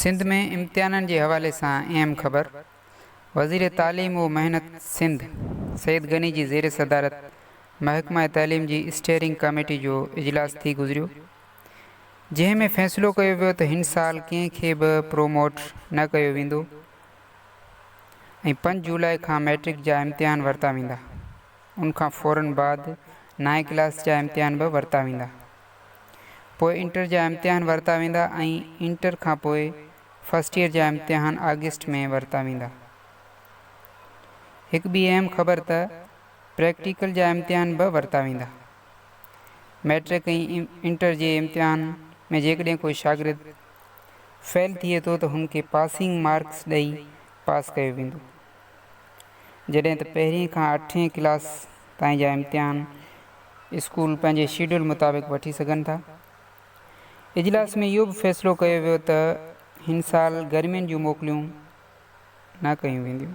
सिंध में इम्तिहाननि जे हवाले सां अहम ख़बर। वज़ीर तालीम व मेहनत सिंध सैयद गनी जी ज़ेर सदारत महकमा तालीम जी स्टीयरिंग कमेटी जो इजलास थी गुज़रियो, जंहिं में फ़ैसिलो कयो वियो त हिन साल कंहिंखे बि प्रोमोट न कयो वेंदो ऐं 5 जुलाई खां मैट्रिक जा इम्तिहान वरिता वेंदा। उनखां फ़ौरन बाद 9 क्लास जा इम्तिहान बि वरिता वेंदा। पोइ इंटर जा इम्तिहान वरिता वेंदा ऐं इंटर खां पोइ फर्स्ट ईयर जा इम्तिहान अगस्त में वरिता वेंदा। हिकु ॿी अहम ख़बर त प्रैक्टिकल जा इम्तिहान बि वरिता वेंदा। मैट्रिक ऐं इंटर जे इम्तिहान में जेकॾहिं कोई शागिर्द फेल थिए थो त हुनखे पासिंग मार्क्स ॾेई पास कयो वेंदो, जॾहिं त पहिरीं खां 8वीं क्लास ताईं जा इम्तिहान स्कूल पंहिंजे शेड्यूल मुताबिक़ वठी सघनि था। इजलास में इहो बि फ़ैसिलो कयो वियो त हिन साल गर्मियुनि जूं मोकलियूं न कयूं वेंदियूं।